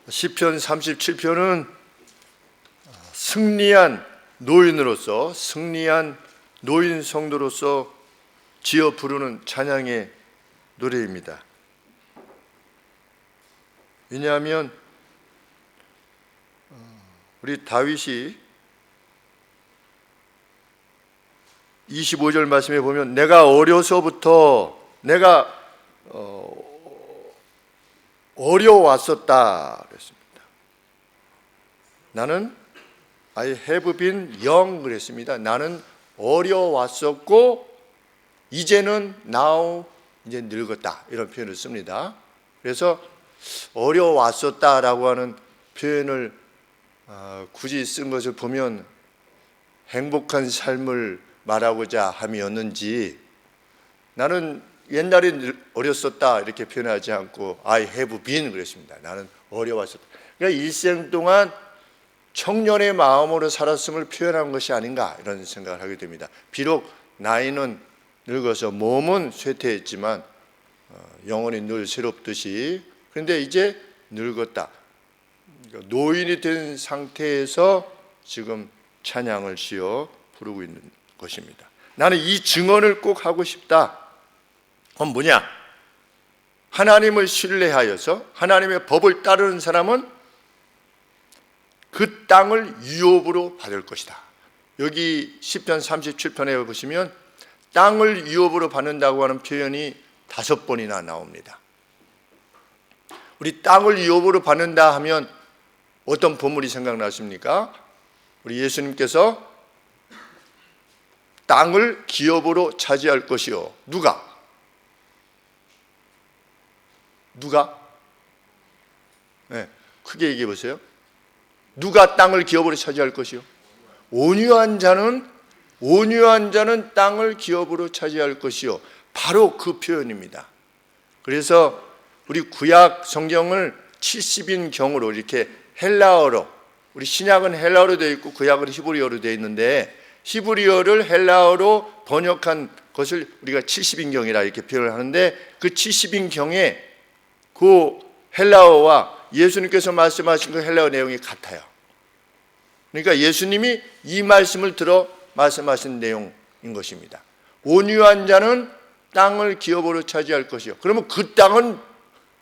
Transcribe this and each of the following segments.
시편 37편은 승리한 노인으로서, 승리한 노인 성도로서 지어 부르는 찬양의 노래입니다. 왜냐하면 우리 다윗이 25절 말씀에 보면 내가 어려서부터 내가 어려웠었다 그랬습니다. 나는 I have been young 그랬습니다. 나는 어려웠었고 이제는 now 이제 늙었다 이런 표현을 씁니다. 그래서 어려웠었다라고 하는 표현을 굳이 쓴 것을 보면 행복한 삶을 말하고자 함이었는지, 나는 옛날에 어렸었다 이렇게 표현하지 않고 I have been 그랬습니다. 나는 어려웠었다. 그러니까 일생 동안 청년의 마음으로 살았음을 표현한 것이 아닌가 이런 생각을 하게 됩니다. 비록 나이는 늙어서 몸은 쇠퇴했지만 영혼이 늘 새롭듯이, 그런데 이제 늙었다. 노인이 된 상태에서 지금 찬양을 지어 부르고 있는 것입니다. 나는 이 증언을 꼭 하고 싶다. 그건 뭐냐? 하나님을 신뢰하여서 하나님의 법을 따르는 사람은 그 땅을 유업으로 받을 것이다. 여기 시편 37편에 보시면 땅을 유업으로 받는다고 하는 표현이 5번이나 나옵니다. 우리 땅을 유업으로 받는다 하면 어떤 본문이 생각나십니까? 우리 예수님께서 땅을 기업으로 차지할 것이요. 누가? 네, 크게 얘기해 보세요. 누가 땅을 기업으로 차지할 것이요? 온유한 자는 땅을 기업으로 차지할 것이요. 바로 그 표현입니다. 그래서 우리 구약 성경을 70인 경으로 이렇게 헬라어로, 우리 신약은 헬라어로 되어 있고 구약은 히브리어로 되어 있는데 히브리어를 헬라어로 번역한 것을 우리가 70인경이라 이렇게 표현을 하는데, 그 70인경에 그 헬라어와 예수님께서 말씀하신 그 헬라어 내용이 같아요. 그러니까 예수님이 이 말씀을 들어 말씀하신 내용인 것입니다. 온유한 자는 땅을 기업으로 차지할 것이요. 그러면 그 땅은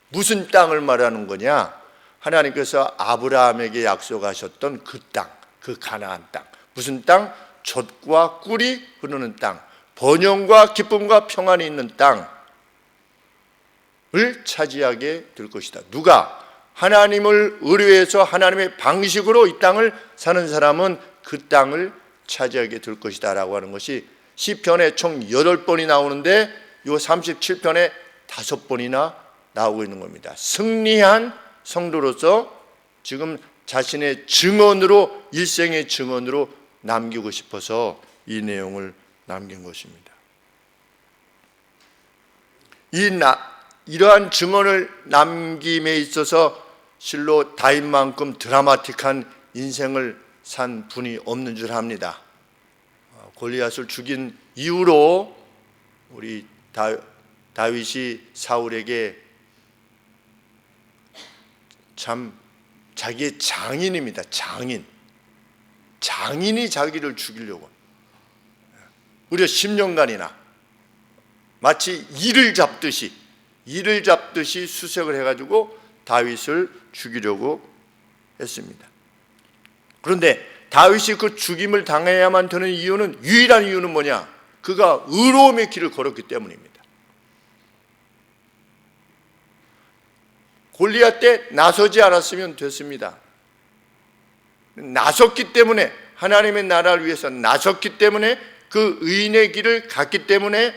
무슨 땅을 말하는 거냐? 하나님께서 아브라함에게 약속하셨던 그 땅, 그 가나안 땅. 무슨 땅? 젖과 꿀이 흐르는 땅, 번영과 기쁨과 평안이 있는 땅을 차지하게 될 것이다. 누가? 하나님을 의뢰해서 하나님의 방식으로 이 땅을 사는 사람은 그 땅을 차지하게 될 것이다 라고 하는 것이 시편에 총 8번이 나오는데 이 37편에 5번이나 나오고 있는 겁니다. 승리한 성도로서 지금 자신의 증언으로, 일생의 증언으로 남기고 싶어서 이 내용을 남긴 것입니다. 이러한 증언을 남김에 있어서 실로 다윗만큼 드라마틱한 인생을 산 분이 없는 줄 압니다. 골리앗을 죽인 이후로 우리 다윗이 사울에게 참 자기의 장인입니다. 장인이 자기를 죽이려고 무려 10년간이나 마치 이를 잡듯이 수색을 해가지고 다윗을 죽이려고 했습니다. 그런데 다윗이 그 죽임을 당해야만 되는 이유는, 유일한 이유는 뭐냐? 그가 의로움의 길을 걸었기 때문입니다. 골리앗 때 나서지 않았으면 됐습니다. 나섰기 때문에, 하나님의 나라를 위해서 나섰기 때문에, 그 의인의 길을 갔기 때문에,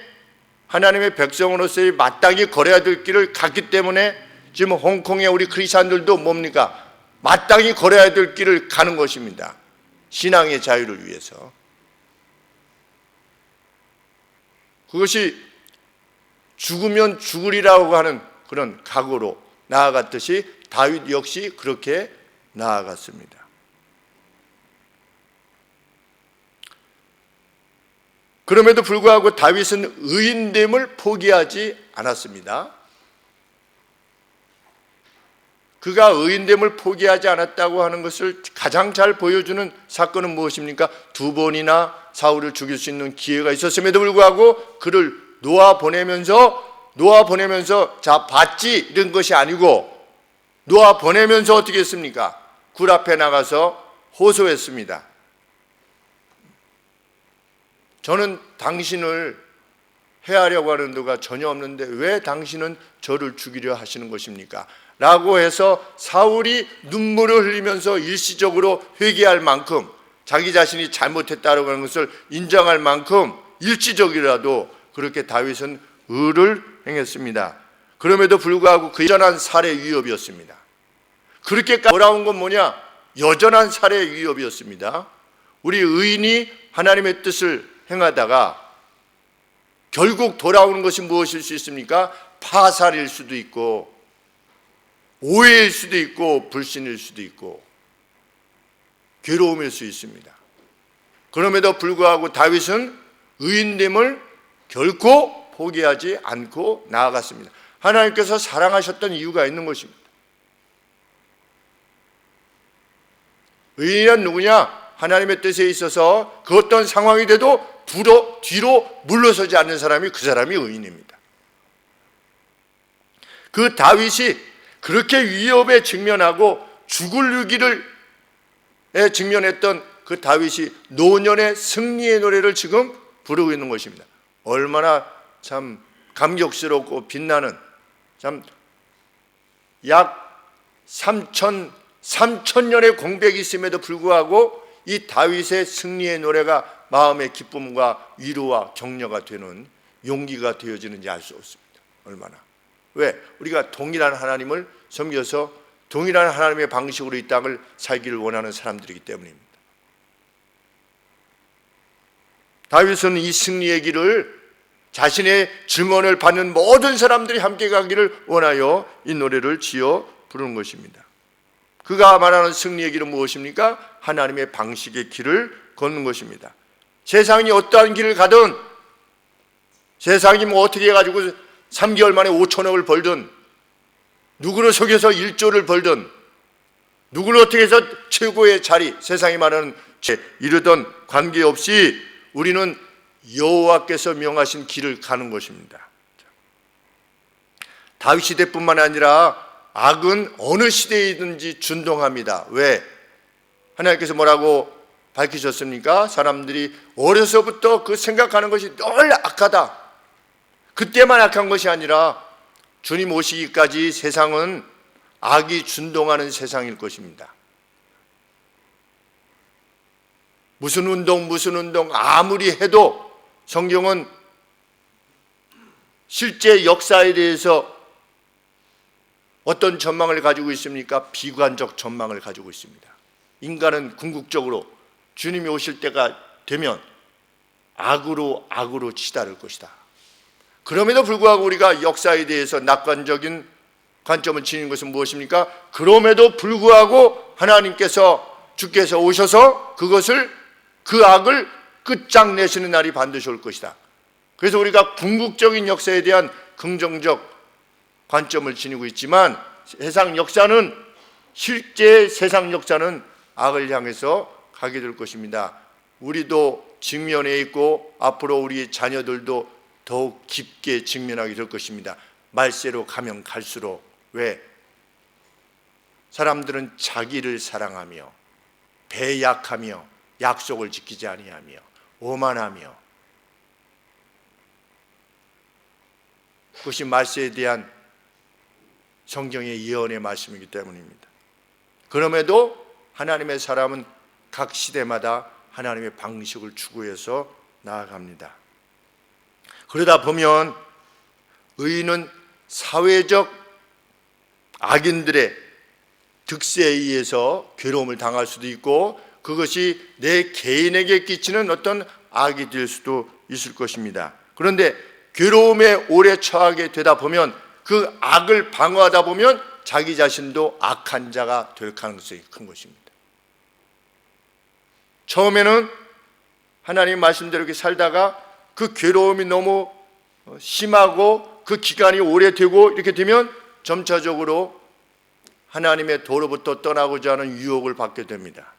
하나님의 백성으로서의 마땅히 걸어야 될 길을 갔기 때문에 지금 홍콩의 우리 크리스찬들도 뭡니까? 마땅히 걸어야 될 길을 가는 것입니다. 신앙의 자유를 위해서. 그것이 죽으면 죽으리라고 하는 그런 각오로 나아갔듯이 다윗 역시 그렇게 나아갔습니다. 그럼에도 불구하고 다윗은 의인됨을 포기하지 않았습니다. 그가 의인됨을 포기하지 않았다고 하는 것을 가장 잘 보여주는 사건은 무엇입니까? 2번이나 사울을 죽일 수 있는 기회가 있었음에도 불구하고 그를 놓아보내면서 자 봤지 이런 것이 아니고 놓아보내면서 어떻게 했습니까? 굴 앞에 나가서 호소했습니다. 저는 당신을 해하려고 하는 누가 전혀 없는데 왜 당신은 저를 죽이려 하시는 것입니까? 라고 해서 사울이 눈물을 흘리면서 일시적으로 회개할 만큼 자기 자신이 잘못했다고 하는 것을 인정할 만큼 일시적이라도 그렇게 다윗은 의를 행했습니다. 그럼에도 불구하고 그 여전한 살해 위협이었습니다. 그렇게까지 돌아온 건 뭐냐? 여전한 살해 위협이었습니다. 우리 의인이 하나님의 뜻을 행하다가 결국 돌아오는 것이 무엇일 수 있습니까? 파살일 수도 있고 오해일 수도 있고 불신일 수도 있고 괴로움일 수 있습니다. 그럼에도 불구하고 다윗은 의인됨을 결코 포기하지 않고 나아갔습니다. 하나님께서 사랑하셨던 이유가 있는 것입니다. 의인은 누구냐? 하나님의 뜻에 있어서 그 어떤 상황이 돼도 뒤로 물러서지 않는 사람이 그 사람이 의인입니다. 그 다윗이 그렇게 위협에 직면하고 죽을 위기를 직면했던 그 다윗이 노년의 승리의 노래를 지금 부르고 있는 것입니다. 얼마나 참 감격스럽고 빛나는 참 약 3,000년의 공백이 있음에도 불구하고 이 다윗의 승리의 노래가 마음의 기쁨과 위로와 격려가 되는 용기가 되어지는지 알 수 없습니다. 얼마나. 왜? 우리가 동일한 하나님을 섬겨서 동일한 하나님의 방식으로 이 땅을 살기를 원하는 사람들이기 때문입니다. 다윗은 이 승리의 길을 자신의 증언을 받는 모든 사람들이 함께 가기를 원하여 이 노래를 지어 부르는 것입니다. 그가 말하는 승리의 길은 무엇입니까? 하나님의 방식의 길을 걷는 것입니다. 세상이 어떠한 길을 가든 세상이 뭐 어떻게 해가지고 3개월 만에 5천억을 벌든 누구를 속여서 1조를 벌든 누구를 어떻게 해서 최고의 자리 세상이 말하는 이르던 관계없이 우리는 여호와께서 명하신 길을 가는 것입니다. 다윗 시대뿐만 아니라 악은 어느 시대이든지 준동합니다. 왜? 하나님께서 뭐라고 밝히셨습니까? 사람들이 어려서부터 그 생각하는 것이 늘 악하다. 그때만 악한 것이 아니라 주님 오시기까지 세상은 악이 준동하는 세상일 것입니다. 무슨 운동 아무리 해도 성경은 실제 역사에 대해서 어떤 전망을 가지고 있습니까? 비관적 전망을 가지고 있습니다. 인간은 궁극적으로 주님이 오실 때가 되면 악으로 치달을 것이다. 그럼에도 불구하고 우리가 역사에 대해서 낙관적인 관점을 지닌 것은 무엇입니까? 그럼에도 불구하고 주께서 오셔서 그 악을 끝장내시는 날이 반드시 올 것이다. 그래서 우리가 궁극적인 역사에 대한 긍정적 관점을 지니고 있지만 실제 세상 역사는 악을 향해서 가게 될 것입니다. 우리도 직면해 있고 앞으로 우리 자녀들도 더욱 깊게 직면하게 될 것입니다. 말세로 가면 갈수록. 왜? 사람들은 자기를 사랑하며 배약하며 약속을 지키지 아니하며 오만하며, 그것이 말세에 대한 성경의 예언의 말씀이기 때문입니다. 그럼에도 하나님의 사람은 각 시대마다 하나님의 방식을 추구해서 나아갑니다. 그러다 보면 의인은 사회적 악인들의 득세에 의해서 괴로움을 당할 수도 있고 그것이 내 개인에게 끼치는 어떤 악이 될 수도 있을 것입니다. 그런데 괴로움에 오래 처하게 되다 보면 그 악을 방어하다 보면 자기 자신도 악한 자가 될 가능성이 큰 것입니다. 처음에는 하나님 말씀대로 이렇게 살다가 그 괴로움이 너무 심하고 그 기간이 오래되고 이렇게 되면 점차적으로 하나님의 도로부터 떠나고자 하는 유혹을 받게 됩니다.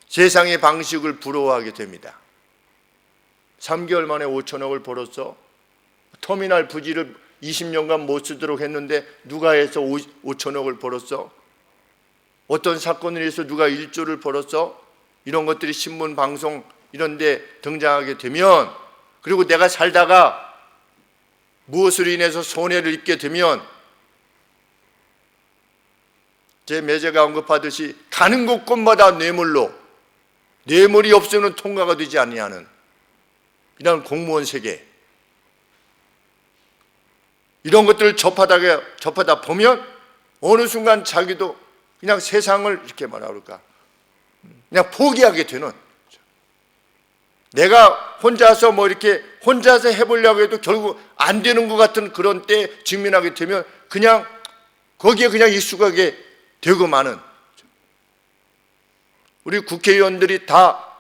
세상의 방식을 부러워하게 됩니다. 3개월 만에 5천억을 벌었어. 터미널 부지를 20년간 못 쓰도록 했는데 누가 해서 5천억을 벌었어? 어떤 사건을 해서 누가 1조를 벌었어? 이런 것들이 신문, 방송 이런 데 등장하게 되면, 그리고 내가 살다가 무엇으로 인해서 손해를 입게 되면 제 매제가 언급하듯이 가는 곳곳마다 뇌물이 없으면 통과가 되지 아니하는 이런 공무원 세계, 이런 것들을 접하다 보면 어느 순간 자기도 그냥 세상을 이렇게 뭐라 그럴까, 그냥 포기하게 되는, 내가 혼자서 혼자서 해보려고 해도 결국 안 되는 것 같은 그런 때에 직면하게 되면 그냥 거기에 그냥 익숙하게 되고 마는, 우리 국회의원들이 다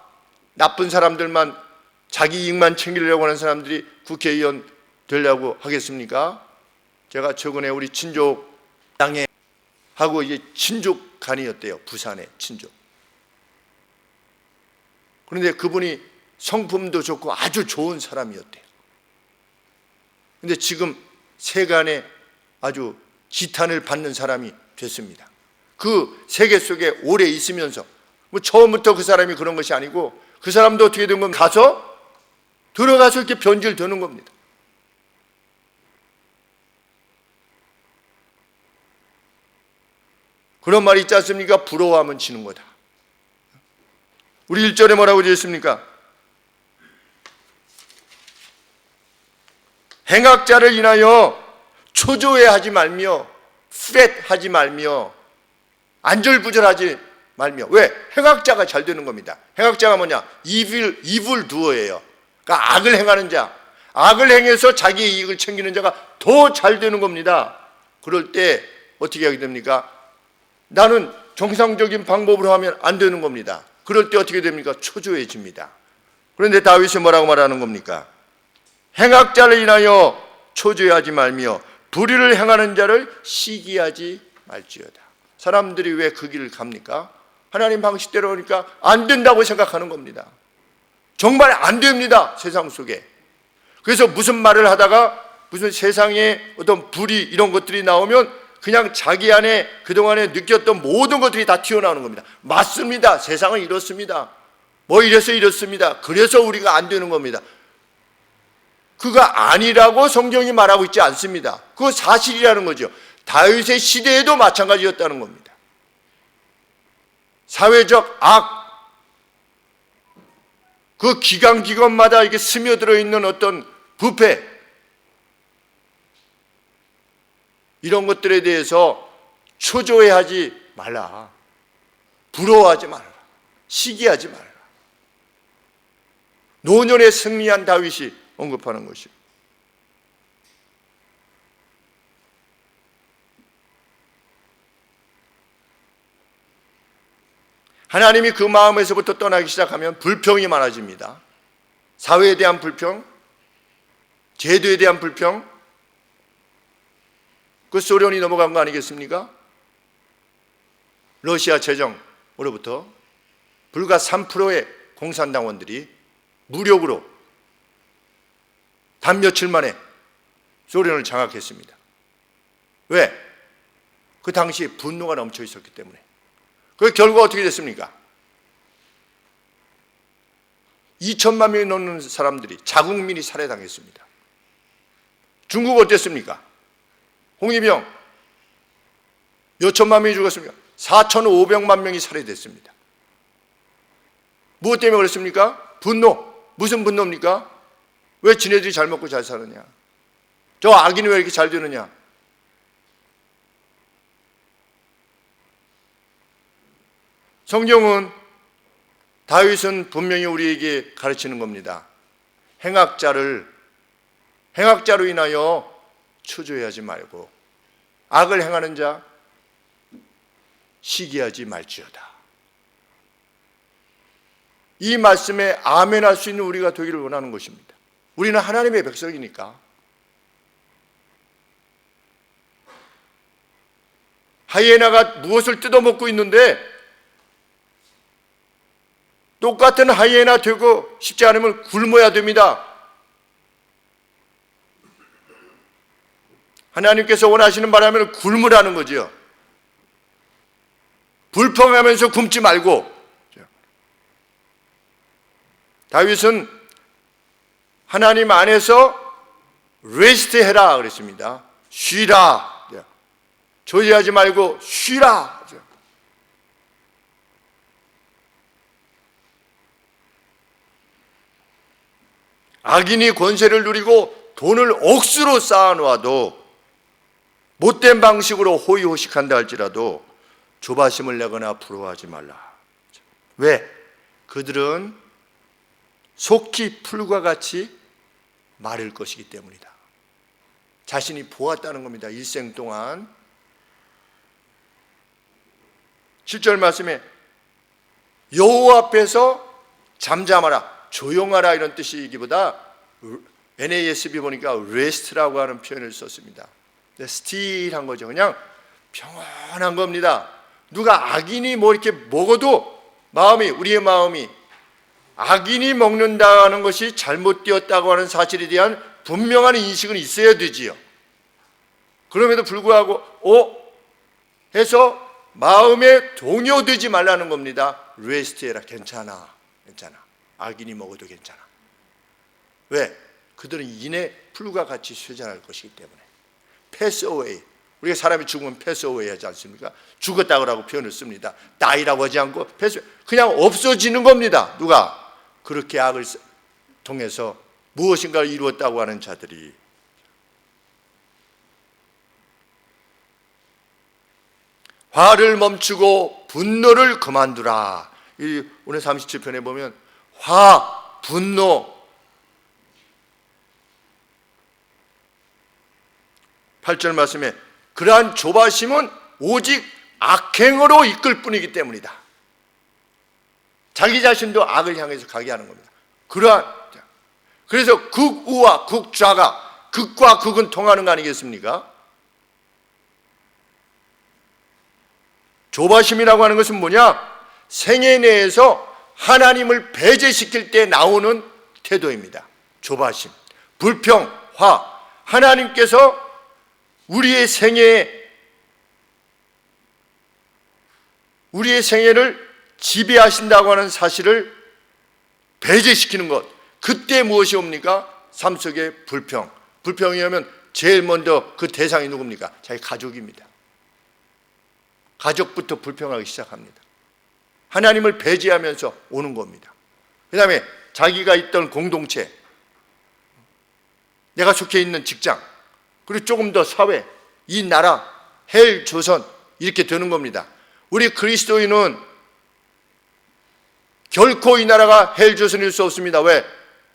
나쁜 사람들만, 자기 이익만 챙기려고 하는 사람들이 국회의원 되려고 하겠습니까? 제가 최근에 우리 친족 땅에 하고 이제 친족간이었대요. 부산에 친족. 그런데 그분이 성품도 좋고 아주 좋은 사람이었대요. 그런데 지금 세간에 아주 지탄을 받는 사람이 됐습니다. 그 세계 속에 오래 있으면서, 처음부터 그 사람이 그런 것이 아니고, 그 사람도 어떻게 된 건 들어가서 이렇게 변질되는 겁니다. 그런 말이 있지 않습니까? 부러워하면 지는 거다. 우리 1절에 뭐라고 되어 있습니까? 행악자를 인하여 초조해하지 말며 프렛하지 말며 안절부절하지 말며. 왜? 행악자가 잘 되는 겁니다. 행악자가 뭐냐? evil doer예요. 그러니까 악을 행하는 자, 악을 행해서 자기의 이익을 챙기는 자가 더 잘 되는 겁니다. 그럴 때 어떻게 하게 됩니까? 나는 정상적인 방법으로 하면 안 되는 겁니다. 그럴 때 어떻게 됩니까? 초조해집니다. 그런데 다윗이 뭐라고 말하는 겁니까? 행악자를 인하여 초조해하지 말며 불의를 행하는 자를 시기하지 말지어다. 사람들이 왜 그 길을 갑니까? 하나님 방식대로 하니까 안 된다고 생각하는 겁니다. 정말 안 됩니다, 세상 속에. 그래서 무슨 말을 하다가 무슨 세상에 어떤 불의 이런 것들이 나오면 그냥 자기 안에 그동안에 느꼈던 모든 것들이 다 튀어나오는 겁니다. 맞습니다. 세상은 이렇습니다. 이래서 이렇습니다. 그래서 우리가 안 되는 겁니다. 그가 아니라고 성경이 말하고 있지 않습니다. 그거 사실이라는 거죠. 다윗의 시대에도 마찬가지였다는 겁니다. 사회적 악, 그 기관마다 이게 스며들어 있는 어떤 부패, 이런 것들에 대해서 초조해하지 말라. 부러워하지 말라. 시기하지 말라. 노년에 승리한 다윗이 언급하는 것입니다. 하나님이 그 마음에서부터 떠나기 시작하면 불평이 많아집니다. 사회에 대한 불평, 제도에 대한 불평, 그 소련이 넘어간 거 아니겠습니까? 러시아 제정으로부터 불과 3%의 공산당원들이 무력으로 단 며칠 만에 소련을 장악했습니다. 왜? 그 당시에 분노가 넘쳐 있었기 때문에. 그 결과 어떻게 됐습니까? 2천만 명이 넘는 사람들이, 자국민이 살해당했습니다. 중국 어땠습니까? 홍위병 몇 천만 명이 죽었습니까? 4,500만 명이 살해됐습니다. 무엇 때문에 그랬습니까? 분노. 무슨 분노입니까? 왜 지네들이 잘 먹고 잘 사느냐? 저 악인이 왜 이렇게 잘 되느냐? 성경은, 다윗은 분명히 우리에게 가르치는 겁니다. 행악자로 인하여 초조해하지 말고 악을 행하는 자 시기하지 말지어다. 이 말씀에 아멘할 수 있는 우리가 되기를 원하는 것입니다. 우리는 하나님의 백성이니까. 하이에나가 무엇을 뜯어먹고 있는데 똑같은 하이에나 되고 싶지 않으면 굶어야 됩니다. 하나님께서 원하시는 바라면 굶으라는 거죠. 불평하면서 굶지 말고. 다윗은 하나님 안에서 레스트 해라 그랬습니다. 쉬라. 조지하지 말고 쉬라. 악인이 권세를 누리고 돈을 억수로 쌓아놓아도 못된 방식으로 호의호식한다 할지라도 조바심을 내거나 부러워하지 말라. 왜? 그들은 속히 풀과 같이 마를 것이기 때문이다. 자신이 보았다는 겁니다. 일생 동안. 7절 말씀에 여호와 앞에서 잠잠하라, 조용하라 이런 뜻이기보다 NASB 보니까 rest라고 하는 표현을 썼습니다. still한 거죠. 그냥 평온한 겁니다. 누가 악인이 뭐 이렇게 먹어도 우리의 마음이 악인이 먹는다는 것이 잘못되었다고 하는 사실에 대한 분명한 인식은 있어야 되지요. 그럼에도 불구하고 해서 마음에 동요되지 말라는 겁니다. 레스트해라. 괜찮아. 악인이 먹어도 괜찮아. 왜? 그들은 이내 풀과 같이 쇠잔할 것이기 때문에. 패스 어웨이. 우리가 사람이 죽으면 패스 어웨이 하지 않습니까? 죽었다고 표현을 씁니다. 나이라고 하지 않고 그냥 없어지는 겁니다. 누가? 그렇게 악을 통해서 무엇인가를 이루었다고 하는 자들이. 화를 멈추고 분노를 그만두라. 오늘 37편에 보면 화, 분노. 8절 말씀에 그러한 조바심은 오직 악행으로 이끌 뿐이기 때문이다. 자기 자신도 악을 향해서 가게 하는 겁니다. 그래서 극우와 극좌가, 극과 극은 통하는 거 아니겠습니까? 조바심이라고 하는 것은 뭐냐? 생애 내에서 하나님을 배제시킬 때 나오는 태도입니다. 조바심, 불평, 화. 하나님께서 우리의 생애를 지배하신다고 하는 사실을 배제시키는 것. 그때 무엇이 옵니까? 삶 속에 불평. 불평이 오면 제일 먼저 그 대상이 누굽니까? 자기 가족입니다. 가족부터 불평하기 시작합니다. 하나님을 배제하면서 오는 겁니다. 그 다음에 자기가 있던 공동체, 내가 속해 있는 직장, 그리고 조금 더 사회, 이 나라, 헬 조선 이렇게 되는 겁니다. 우리 그리스도인은 결코 이 나라가 헬 조선일 수 없습니다. 왜?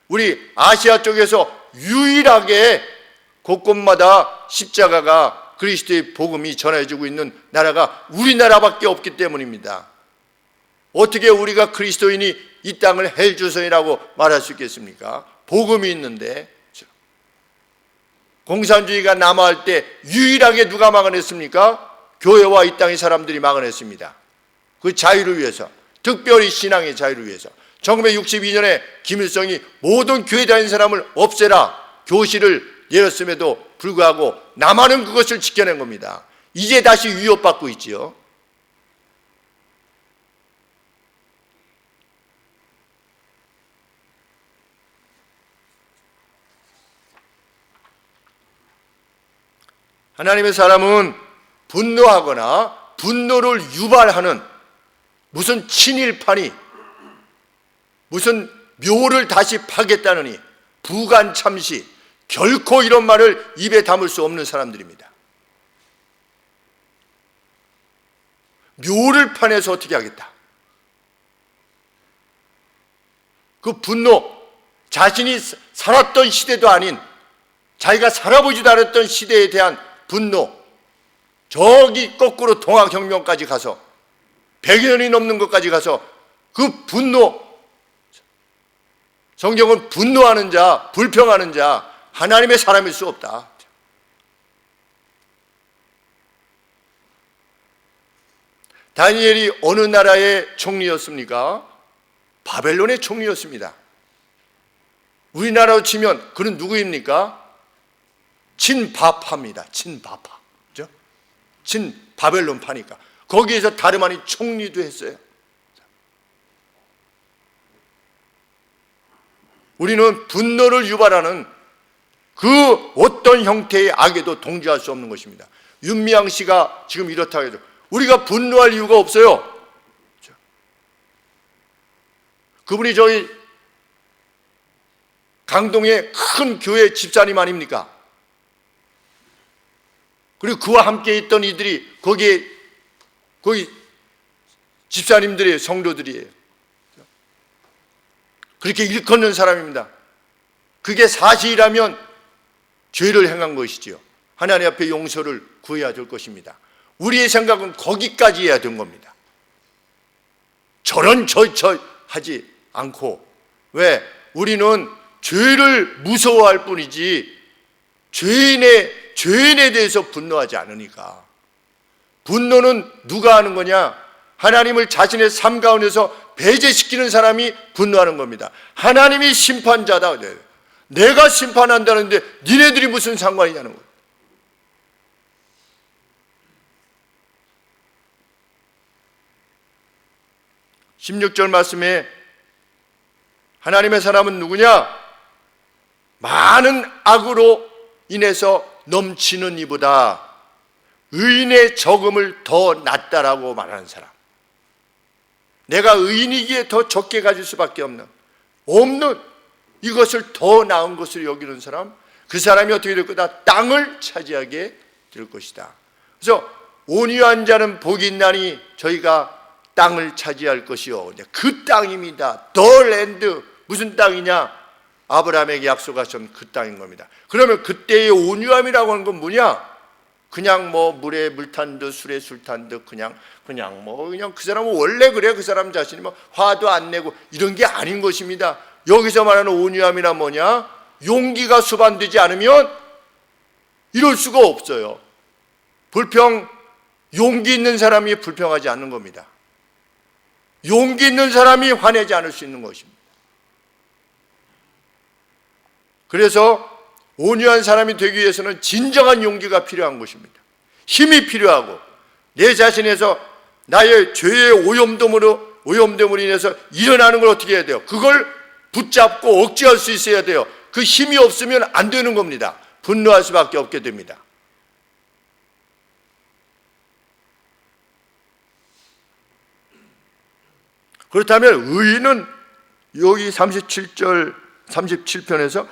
우리 아시아 쪽에서 유일하게 곳곳마다 십자가가 그리스도의 복음이 전해지고 있는 나라가 우리나라밖에 없기 때문입니다. 어떻게 우리가 그리스도인이 이 땅을 헬 조선이라고 말할 수 있겠습니까? 복음이 있는데. 공산주의가 남하할 때 유일하게 누가 막아냈습니까? 교회와 이 땅의 사람들이 막아냈습니다. 그 자유를 위해서, 특별히 신앙의 자유를 위해서. 1962년에 김일성이 모든 교회 다니는 사람을 없애라 교시를 내렸음에도 불구하고 남한은 그것을 지켜낸 겁니다. 이제 다시 위협받고 있지요. 하나님의 사람은 분노하거나 분노를 유발하는 무슨 친일파니, 무슨 묘를 다시 파겠다느니, 부관참시, 결코 이런 말을 입에 담을 수 없는 사람들입니다. 묘를 파내서 어떻게 하겠다? 그 분노, 자신이 살았던 시대도 아닌, 자기가 살아보지도 않았던 시대에 대한 분노, 저기 거꾸로 동학혁명까지 가서 100여 년이 넘는 것까지 가서 그 분노, 성경은 분노하는 자, 불평하는 자, 하나님의 사람일 수 없다. 다니엘이 어느 나라의 총리였습니까? 바벨론의 총리였습니다. 우리나라로 치면 그는 누구입니까? 친바파입니다. 친바파. 그죠? 친바벨론파니까. 거기에서 다름 아닌 총리도 했어요. 우리는 분노를 유발하는 그 어떤 형태의 악에도 동조할 수 없는 것입니다. 윤미향 씨가 지금 이렇다고 해도 우리가 분노할 이유가 없어요. 그분이 저희 강동의 큰 교회 집사님 아닙니까? 그리고 그와 함께 있던 이들이 거기 집사님들의 성도들이에요. 그렇게 일컫는 사람입니다. 그게 사실이라면 죄를 행한 것이지요. 하나님 앞에 용서를 구해야 될 것입니다. 우리의 생각은 거기까지 해야 된 겁니다. 저런 저 하지 않고, 왜? 우리는 죄를 무서워할 뿐이지 죄인에 대해서 분노하지 않으니까. 분노는 누가 하는 거냐? 하나님을 자신의 삶 가운데서 배제시키는 사람이 분노하는 겁니다. 하나님이 심판자다. 내가 심판한다는데 니네들이 무슨 상관이냐는 거예요. (16절) 말씀에 하나님의 사람은 누구냐? 많은 악으로 인해서 넘치는 이보다 의인의 적음을 더 낫다라고 말하는 사람. 내가 의인이기에 더 적게 가질 수밖에 없는 이것을 더 나은 것으로 여기는 사람, 그 사람이 어떻게 될 거다? 땅을 차지하게 될 것이다. 그래서 온유한 자는 복이 있나니 저희가 땅을 차지할 것이요. 그 땅입니다. The land. 무슨 땅이냐? 아브라함에게 약속하신 그 땅인 겁니다. 그러면 그때의 온유함이라고 하는 건 뭐냐? 그냥 뭐 물에 물 탄 듯 술에 술 탄 듯 그냥 그 사람은 원래 그래. 그 사람 자신이 뭐 화도 안 내고 이런 게 아닌 것입니다. 여기서 말하는 온유함이란 뭐냐? 용기가 수반되지 않으면 이럴 수가 없어요. 용기 있는 사람이 불평하지 않는 겁니다. 용기 있는 사람이 화내지 않을 수 있는 것입니다. 그래서 온유한 사람이 되기 위해서는 진정한 용기가 필요한 것입니다. 힘이 필요하고 내 자신에서 나의 죄의 오염됨으로 인해서 일어나는 걸 어떻게 해야 돼요? 그걸 붙잡고 억제할 수 있어야 돼요. 그 힘이 없으면 안 되는 겁니다. 분노할 수밖에 없게 됩니다. 그렇다면 의인은 여기 37편에서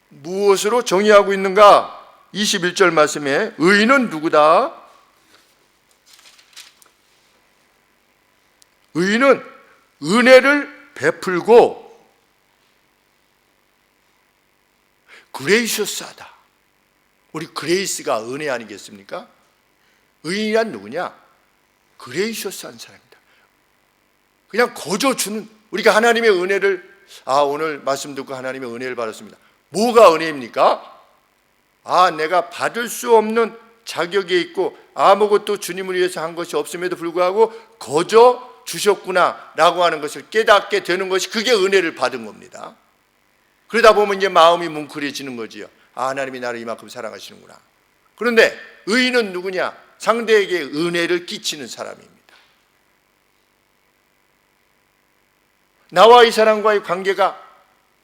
무엇으로 정의하고 있는가? 21절 말씀에 의인은 누구다? 의인은 은혜를 베풀고 그레이셔스하다. 우리 그레이스가 은혜 아니겠습니까? 의인이란 누구냐? 그레이셔스한 사람입니다. 그냥 거저 주는, 우리가 하나님의 은혜를, 오늘 말씀 듣고 하나님의 은혜를 받았습니다. 뭐가 은혜입니까? 내가 받을 수 없는 자격에 있고 아무것도 주님을 위해서 한 것이 없음에도 불구하고 거저 주셨구나 라고 하는 것을 깨닫게 되는 것이, 그게 은혜를 받은 겁니다. 그러다 보면 이제 마음이 뭉클해지는 거지요. 하나님이 나를 이만큼 사랑하시는구나. 그런데 의인은 누구냐? 상대에게 은혜를 끼치는 사람입니다. 나와 이 사람과의 관계가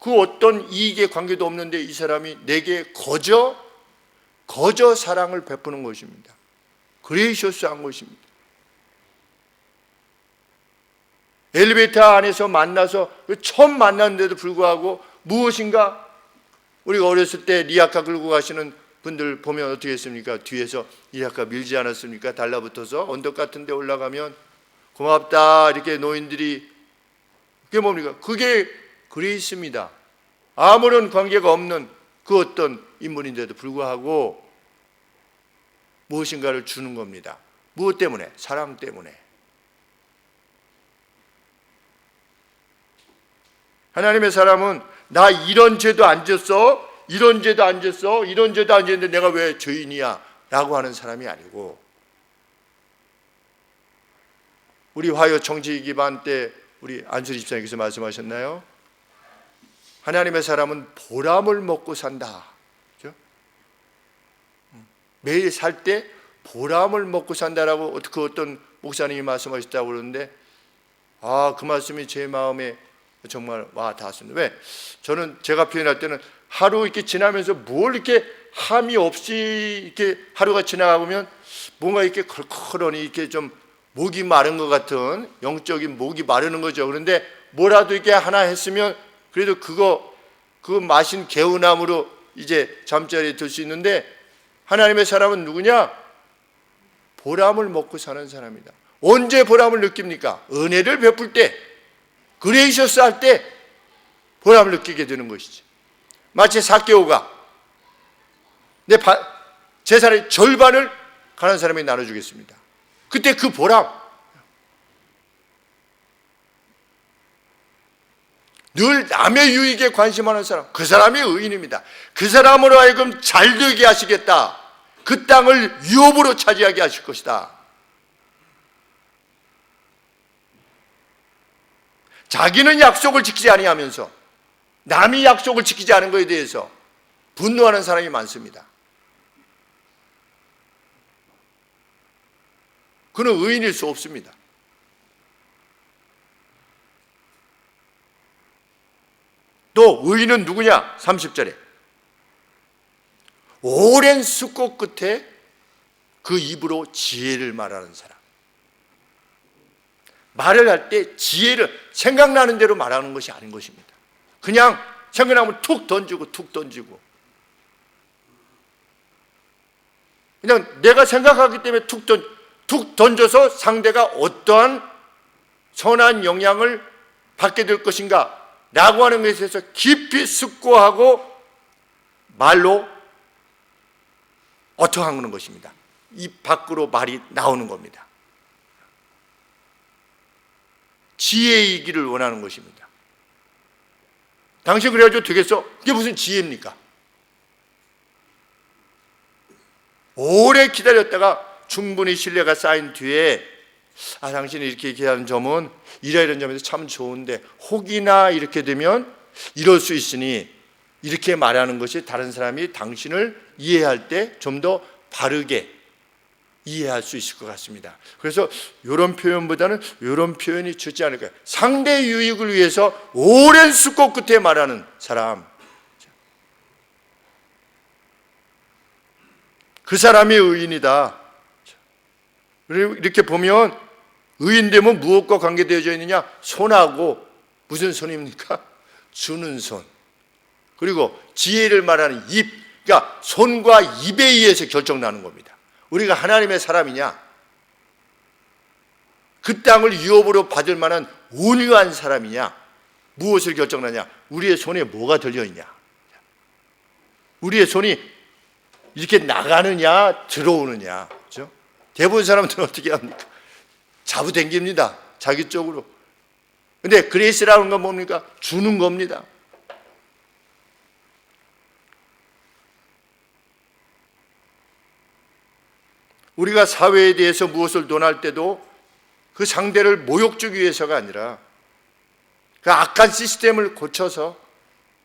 그 어떤 이익의 관계도 없는데 이 사람이 내게 거저 사랑을 베푸는 것입니다. 그레이셔스한 것입니다. 엘리베이터 안에서 만나서 처음 만났는데도 불구하고 무엇인가, 우리가 어렸을 때 리아카 끌고 가시는 분들 보면 어떻게 했습니까? 뒤에서 리아카 밀지 않았습니까? 달라붙어서 언덕 같은 데 올라가면 고맙다 이렇게 노인들이, 그게 뭡니까? 그게 그레이스입니다. 아무런 관계가 없는 그 어떤 인물인데도 불구하고 무엇인가를 주는 겁니다. 무엇 때문에? 사랑 때문에. 하나님의 사람은 나 이런 죄도 안 졌어, 이런 죄도 안 졌어, 이런 죄도 안 졌는데 내가 왜 죄인이야? 라고 하는 사람이 아니고, 우리 화요 정치 기반 때 우리 안수리 집사님께서 말씀하셨나요? 하나님의 사람은 보람을 먹고 산다. 그렇죠? 매일 살 때 보람을 먹고 산다라고 어떤 목사님이 말씀하셨다고 그러는데, 그 말씀이 제 마음에 정말 와 닿았습니다. 왜? 저는 제가 표현할 때는 하루 이렇게 지나면서 뭘 이렇게 함이 없이 이렇게 하루가 지나가면 뭔가 이렇게 걸컬하니 이렇게 좀 목이 마른 것 같은, 영적인 목이 마르는 거죠. 그런데 뭐라도 이렇게 하나 했으면 그래도 그거 마신 개운함으로 이제 잠자리에 들 수 있는데, 하나님의 사람은 누구냐? 보람을 먹고 사는 사람이다. 언제 보람을 느낍니까? 은혜를 베풀 때, 그레이셔스 할 때 보람을 느끼게 되는 것이지. 마치 삭개오가 내 재산의 절반을 가난한 사람에게 나눠주겠습니다. 그때 그 보람, 늘 남의 유익에 관심하는 사람, 그 사람이 의인입니다. 그 사람으로 하여금 잘되게 하시겠다. 그 땅을 유업으로 차지하게 하실 것이다. 자기는 약속을 지키지 아니하면서 남이 약속을 지키지 않은 것에 대해서 분노하는 사람이 많습니다. 그는 의인일 수 없습니다. 또 의인은 누구냐? 30절에 오랜 숫꽃 끝에 그 입으로 지혜를 말하는 사람. 말을 할 때 지혜를 생각나는 대로 말하는 것이 아닌 것입니다. 그냥 생각나면 툭 던지고 그냥 내가 생각하기 때문에 툭 던져서 상대가 어떠한 선한 영향을 받게 될 것인가 라고 하는 것에 대해서 깊이 숙고하고 말로 어떠하는 것입니다. 입 밖으로 말이 나오는 겁니다. 지혜이기를 원하는 것입니다. 당신 그래가지고 되겠어? 그게 무슨 지혜입니까? 오래 기다렸다가 충분히 신뢰가 쌓인 뒤에 당신이 이렇게 얘기하는 점은 이런 점에서 참 좋은데 혹이나 이렇게 되면 이럴 수 있으니 이렇게 말하는 것이 다른 사람이 당신을 이해할 때 좀 더 바르게 이해할 수 있을 것 같습니다. 그래서 이런 표현보다는 이런 표현이 좋지 않을까요? 상대 유익을 위해서 오랜 숫꽃 끝에 말하는 사람, 그 사람이 의인이다. 그리고 이렇게 보면 의인되면 무엇과 관계되어져 있느냐? 손하고, 무슨 손입니까? 주는 손. 그리고 지혜를 말하는 입, 그러니까 손과 입에 의해서 결정나는 겁니다. 우리가 하나님의 사람이냐? 그 땅을 유업으로 받을 만한 온유한 사람이냐? 무엇을 결정하냐? 우리의 손에 뭐가 들려있냐? 우리의 손이 이렇게 나가느냐 들어오느냐? 그렇죠? 대부분 사람들은 어떻게 합니까? 잡아당깁니다. 자기 쪽으로. 근데 그레이스라는 건 뭡니까? 주는 겁니다. 우리가 사회에 대해서 무엇을 논할 때도 그 상대를 모욕 주기 위해서가 아니라 그 악한 시스템을 고쳐서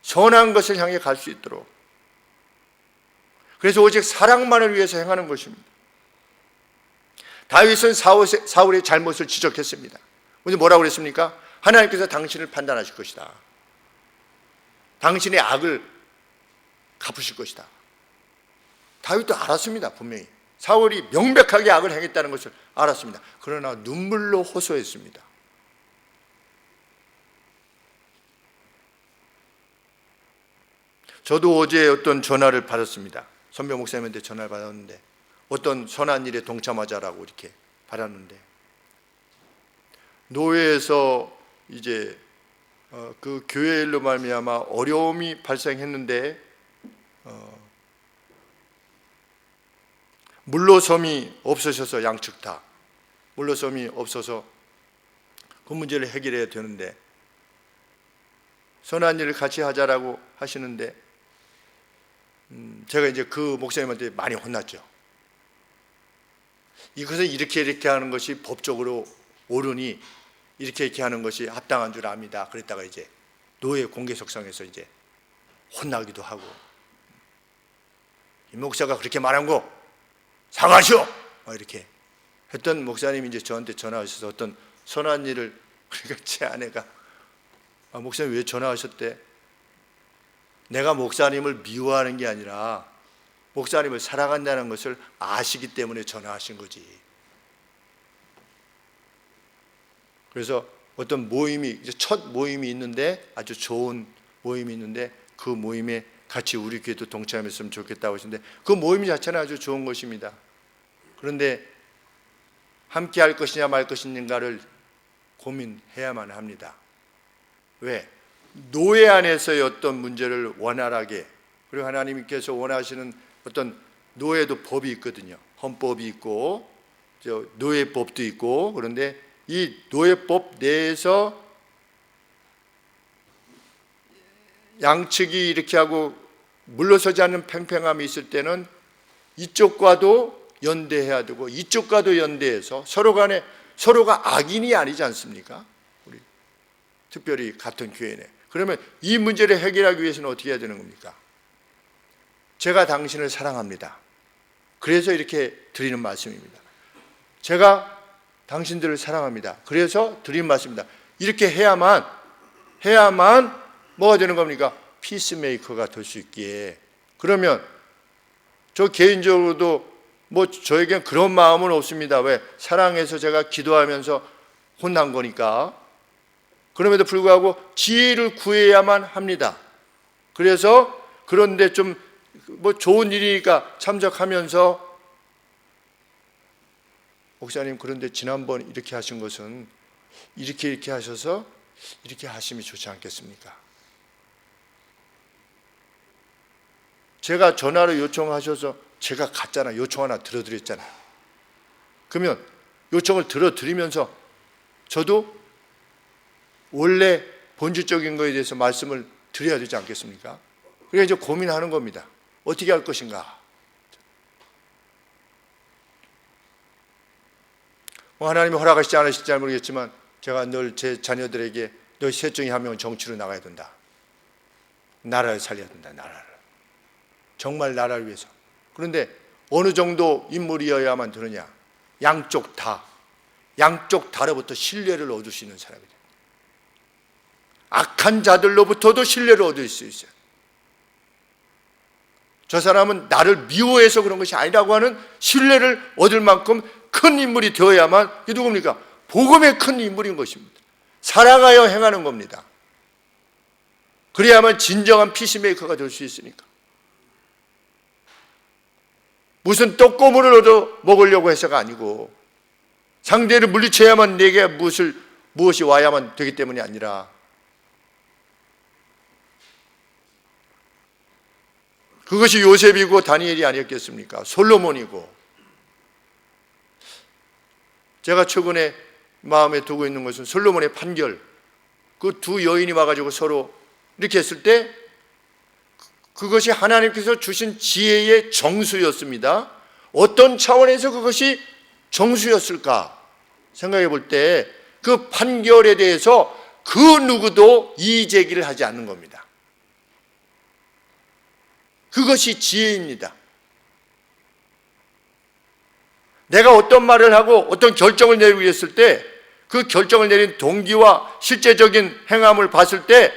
선한 것을 향해 갈 수 있도록, 그래서 오직 사랑만을 위해서 행하는 것입니다. 다윗은 사울의 잘못을 지적했습니다. 근데 뭐라고 그랬습니까? 하나님께서 당신을 판단하실 것이다. 당신의 악을 갚으실 것이다. 다윗도 알았습니다. 분명히 사울이 명백하게 악을 행했다는 것을 알았습니다. 그러나 눈물로 호소했습니다. 저도 어제 어떤 전화를 받았습니다. 선배 목사님한테 전화를 받았는데 어떤 선한 일에 동참하자라고 이렇게 받았는데, 노예에서 이제 그 교회 일로 말미암아 어려움이 발생했는데 물로섬이 없으셔서, 양측 다 물로섬이 없어서 그 문제를 해결해야 되는데 선한 일을 같이 하자라고 하시는데 제가 이제 그 목사님한테 많이 혼났죠. 이것은 이렇게 하는 것이 법적으로 옳으니 이렇게 하는 것이 합당한 줄 압니다. 그랬다가 이제 노예 공개석상에서 이제 혼나기도 하고, 이 목사가 그렇게 말한 거 사과하시오! 이렇게 했던 목사님이 이제 저한테 전화하셔서 어떤 선한 일을, 그러니까 제 아내가 목사님 왜 전화하셨대? 내가 목사님을 미워하는 게 아니라 목사님을 사랑한다는 것을 아시기 때문에 전화하신 거지. 그래서 어떤 모임이, 이제 첫 모임이 있는데, 아주 좋은 모임이 있는데 그 모임에 같이 우리 교회도 동참했으면 좋겠다고 하시는데, 그 모임 자체는 아주 좋은 것입니다. 그런데 함께 할 것이냐 말 것인가를 고민해야만 합니다. 왜? 노예 안에서의 어떤 문제를 원활하게, 그리고 하나님께서 원하시는 어떤 노예도 법이 있거든요. 헌법이 있고 노예법도 있고, 그런데 이 노예법 내에서 양측이 이렇게 하고 물러서지 않는 팽팽함이 있을 때는 이쪽과도 연대해야 되고 이쪽과도 연대해서 서로 간에, 서로가 악인이 아니지 않습니까? 우리 특별히 같은 교회 내. 그러면 이 문제를 해결하기 위해서는 어떻게 해야 되는 겁니까? 제가 당신을 사랑합니다. 그래서 이렇게 드리는 말씀입니다. 제가 당신들을 사랑합니다. 그래서 드리는 말씀입니다. 이렇게 해야만 뭐가 되는 겁니까? 피스메이커가 될 수 있기에. 그러면 저 개인적으로도 저에겐 그런 마음은 없습니다. 왜? 사랑해서 제가 기도하면서 혼난 거니까. 그럼에도 불구하고 지혜를 구해야만 합니다. 그래서 그런데 좀 좋은 일이니까 참석하면서, 목사님 그런데 지난번 이렇게 하신 것은 이렇게 하셔서 이렇게 하시면 좋지 않겠습니까? 제가 전화로 요청하셔서 제가 갔잖아. 요청 하나 들어드렸잖아요. 그러면 요청을 들어드리면서 저도 원래 본질적인 것에 대해서 말씀을 드려야 되지 않겠습니까? 그래서 이제 고민하는 겁니다. 어떻게 할 것인가? 하나님이 허락하시지 않으실지 모르겠지만 제가 늘 제 자녀들에게 너희 셋 중에 한 명은 정치로 나가야 된다. 나라를 살려야 된다. 나라를. 정말 나라를 위해서. 그런데 어느 정도 인물이어야만 되느냐? 양쪽 다로부터 신뢰를 얻을 수 있는 사람이다. 악한 자들로부터도 신뢰를 얻을 수 있어요. 저 사람은 나를 미워해서 그런 것이 아니라고 하는 신뢰를 얻을 만큼 큰 인물이 되어야만, 이게 누굽니까? 복음의 큰 인물인 것입니다. 살아가여 행하는 겁니다. 그래야만 진정한 피스메이커가 될 수 있으니까. 무슨 떡고물을 얻어 먹으려고 해서가 아니고, 상대를 물리쳐야만 내게 무엇이 와야만 되기 때문이 아니라, 그것이 요셉이고 다니엘이 아니었겠습니까? 솔로몬이고. 제가 최근에 마음에 두고 있는 것은 솔로몬의 판결. 그 두 여인이 와가지고 서로 이렇게 했을 때 그것이 하나님께서 주신 지혜의 정수였습니다. 어떤 차원에서 그것이 정수였을까 생각해 볼 때 그 판결에 대해서 그 누구도 이의 제기를 하지 않는 겁니다. 그것이 지혜입니다. 내가 어떤 말을 하고 어떤 결정을 내리고 했을 때 그 결정을 내린 동기와 실제적인 행함을 봤을 때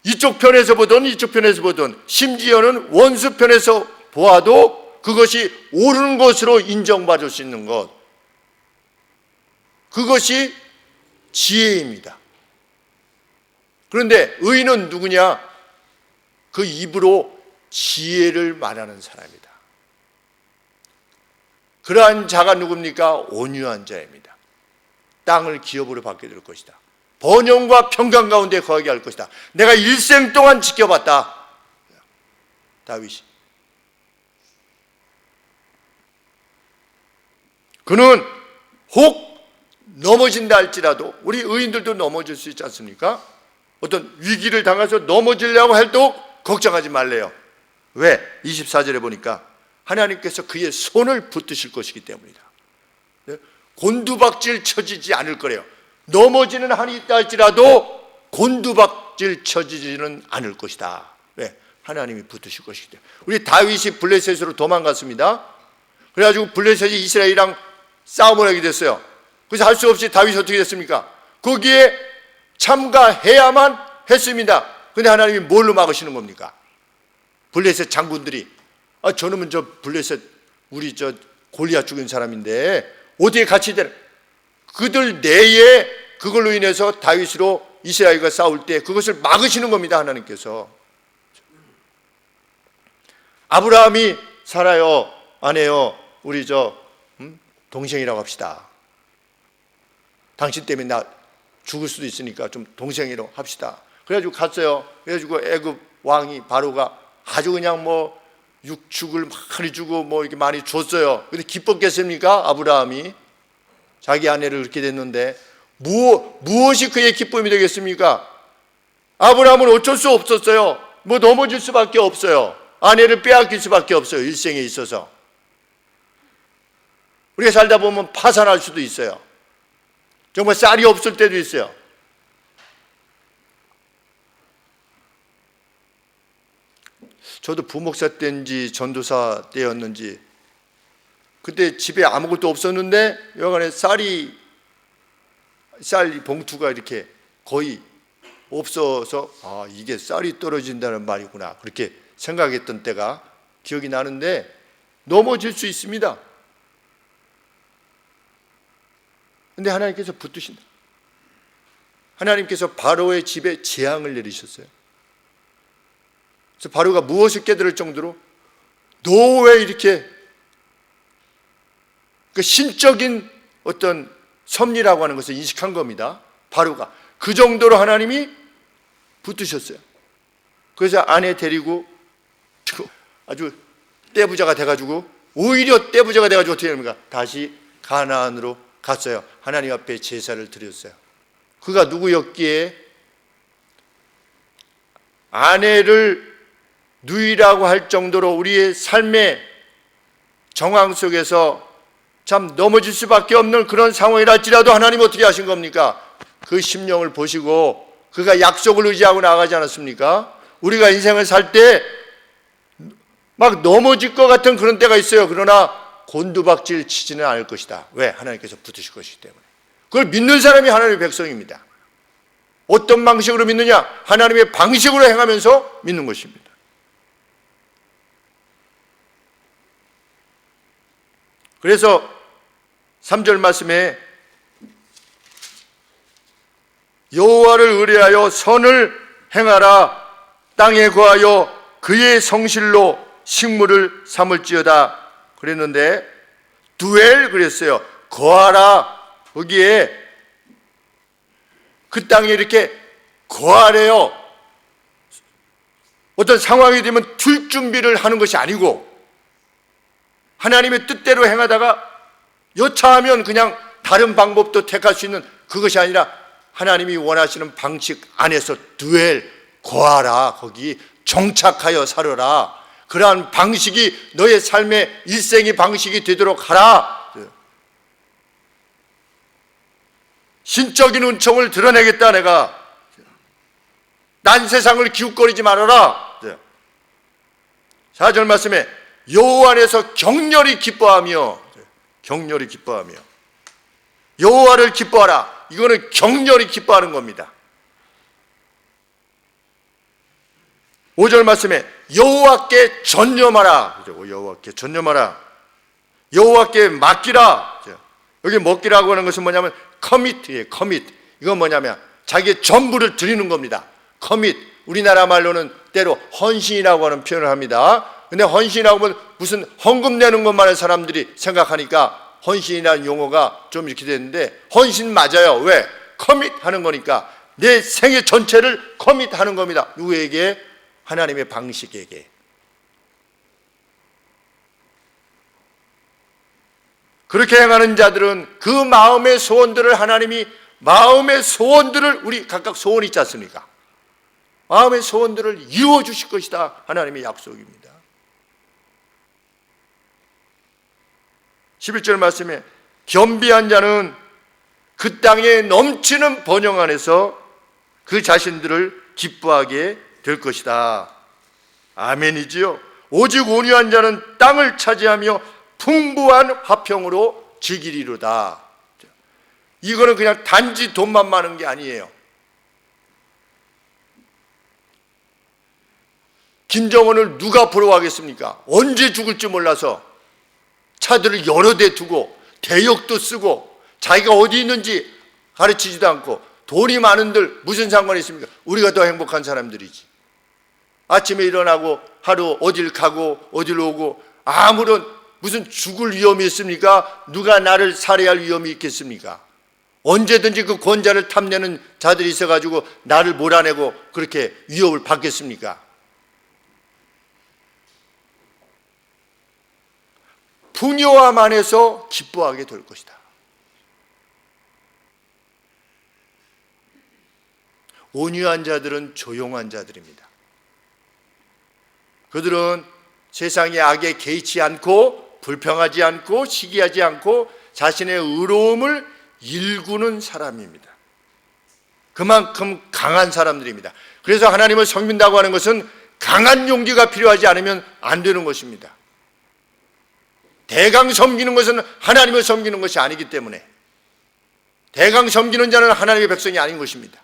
이쪽 편에서 보든 이쪽 편에서 보든 심지어는 원수 편에서 보아도 그것이 옳은 것으로 인정받을 수 있는 것, 그것이 지혜입니다. 그런데 의인은 누구냐? 그 입으로 지혜를 말하는 사람이다. 그러한 자가 누굽니까? 온유한 자입니다. 땅을 기업으로 받게 될 것이다. 번영과 평강 가운데 거하게 할 것이다. 내가 일생 동안 지켜봤다. 다윗이. 그는 혹 넘어진다 할지라도, 우리 의인들도 넘어질 수 있지 않습니까? 어떤 위기를 당해서 넘어지려고 해도 걱정하지 말래요. 왜? 24절에 보니까 하나님께서 그의 손을 붙드실 것이기 때문이다. 곤두박질 쳐지지 않을 거래요. 넘어지는 한이 있다 할지라도 곤두박질 쳐지지는 않을 것이다. 왜? 하나님이 붙으실 것이기 때문에. 우리 다윗이 블레셋으로 도망갔습니다. 그래가지고 블레셋이 이스라엘이랑 싸움을 하게 됐어요. 그래서 할 수 없이 다윗이 어떻게 됐습니까? 거기에 참가해야만 했습니다. 근데 하나님이 뭘로 막으시는 겁니까? 블레셋 장군들이 저놈은 저 블레셋 우리 저 골리앗 죽인 사람인데 어디에 같이 되나? 그들 내에 그걸로 인해서 다윗으로 이스라엘과 싸울 때 그것을 막으시는 겁니다. 하나님께서. 아브라함이 살아요, 안 해요? 우리 저 동생이라고 합시다. 당신 때문에 나 죽을 수도 있으니까 좀 동생이라고 합시다. 그래가지고 갔어요. 그래가지고 애굽 왕이 바로가 아주 그냥 뭐 육축을 많이 주고 뭐 이렇게 많이 줬어요. 근데 기뻤겠습니까? 아브라함이 자기 아내를 그렇게 됐는데 무엇이 그의 기쁨이 되겠습니까? 아브라함은 어쩔 수 없었어요. 뭐 넘어질 수밖에 없어요. 아내를 빼앗길 수밖에 없어요. 일생에 있어서. 우리가 살다 보면 파산할 수도 있어요. 정말 쌀이 없을 때도 있어요. 저도 부목사 때인지 전도사 때였는지 그때 집에 아무것도 없었는데 여간에 쌀 봉투가 이렇게 거의 없어서 이게 쌀이 떨어진다는 말이구나 그렇게 생각했던 때가 기억이 나는데 넘어질 수 있습니다. 근데 하나님께서 붙드신다. 하나님께서 바로의 집에 재앙을 내리셨어요. 그래서 바로가 무엇을 깨달을 정도로 너 왜 이렇게 그 신적인 어떤 섭리라고 하는 것을 인식한 겁니다. 바로가 그 정도로 하나님이 붙드셨어요. 그래서 아내 데리고 아주 떼부자가 돼가지고 오히려 떼부자가 돼가지고 어떻게 됩니까? 다시 가나안으로 갔어요. 하나님 앞에 제사를 드렸어요. 그가 누구였기에 아내를 누이라고 할 정도로 우리의 삶의 정황 속에서 참 넘어질 수밖에 없는 그런 상황이랄지라도 하나님 어떻게 하신 겁니까? 그 심령을 보시고 그가 약속을 의지하고 나가지 않았습니까? 우리가 인생을 살 때 막 넘어질 것 같은 그런 때가 있어요. 그러나 곤두박질 치지는 않을 것이다. 왜? 하나님께서 붙으실 것이기 때문에. 그걸 믿는 사람이 하나님의 백성입니다. 어떤 방식으로 믿느냐? 하나님의 방식으로 행하면서 믿는 것입니다. 그래서 3절 말씀에 여호와를 의뢰하여 선을 행하라. 땅에 거하여 그의 성실로 식물을 삼을지어다 그랬는데 두엘 그랬어요. 거하라. 거기에 그 땅에 이렇게 거하래요. 어떤 상황이 되면 둘 준비를 하는 것이 아니고 하나님의 뜻대로 행하다가 여차하면 그냥 다른 방법도 택할 수 있는 그것이 아니라 하나님이 원하시는 방식 안에서 두엘 거하라. 거기 정착하여 살아라. 그러한 방식이 너의 삶의 일생의 방식이 되도록 하라. 신적인 은총을 드러내겠다. 내가 난 세상을 기웃거리지 말아라. 4절 말씀에 여호와 안에서 격렬히 기뻐하며 여호와를 기뻐하라. 이거는 격렬히 기뻐하는 겁니다. 5절 말씀에 여호와께 전념하라. 여호와께 전념하라. 여호와께 맡기라. 여기 먹기라고 하는 것은 뭐냐면 커밋이에요. 커밋. 이건 뭐냐면 자기의 전부를 드리는 겁니다. 커밋. 우리나라 말로는 때로 헌신이라고 하는 표현을 합니다. 근데 헌신이라고 하면 무슨 헌금 내는 것만을 사람들이 생각하니까 헌신이라는 용어가 좀 이렇게 됐는데 헌신 맞아요. 왜? 커밋 하는 거니까 내 생애 전체를 커밋 하는 겁니다. 누구에게? 하나님의 방식에게. 그렇게 행하는 자들은 그 마음의 소원들을 하나님이 마음의 소원들을 우리 각각 소원이 있지 않습니까? 마음의 소원들을 이루어 주실 것이다. 하나님의 약속입니다. 11절 말씀에 겸비한 자는 그 땅에 넘치는 번영 안에서 그 자신들을 기뻐하게 될 것이다. 아멘이지요. 오직 온유한 자는 땅을 차지하며 풍부한 화평으로 즐기리로다. 이거는 그냥 단지 돈만 많은 게 아니에요. 김정은을 누가 부러워하겠습니까? 언제 죽을지 몰라서 차들을 여러 대 두고 대역도 쓰고 자기가 어디 있는지 가르치지도 않고 돈이 많은들 무슨 상관이 있습니까? 우리가 더 행복한 사람들이지. 아침에 일어나고 하루 어딜 가고 어딜 오고 아무런 무슨 죽을 위험이 있습니까? 누가 나를 살해할 위험이 있겠습니까? 언제든지 그 권자를 탐내는 자들이 있어가지고 나를 몰아내고 그렇게 위협을 받겠습니까? 풍요함 안에서 기뻐하게 될 것이다. 온유한 자들은 조용한 자들입니다. 그들은 세상의 악에 개의치 않고 불평하지 않고 시기하지 않고 자신의 의로움을 일구는 사람입니다. 그만큼 강한 사람들입니다. 그래서 하나님을 섬긴다고 하는 것은 강한 용기가 필요하지 않으면 안 되는 것입니다. 대강 섬기는 것은 하나님을 섬기는 것이 아니기 때문에 대강 섬기는 자는 하나님의 백성이 아닌 것입니다.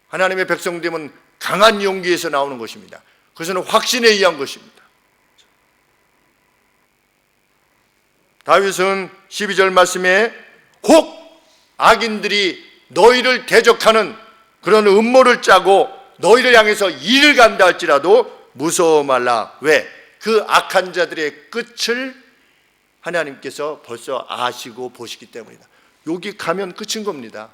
하나님의 백성됨은 강한 용기에서 나오는 것입니다. 그것은 확신에 의한 것입니다. 다윗은 12절 말씀에 혹 악인들이 너희를 대적하는 그런 음모를 짜고 너희를 향해서 일을 간다 할지라도 무서워 말라. 왜? 그 악한 자들의 끝을 하나님께서 벌써 아시고 보시기 때문이다. 여기 가면 끝인 겁니다.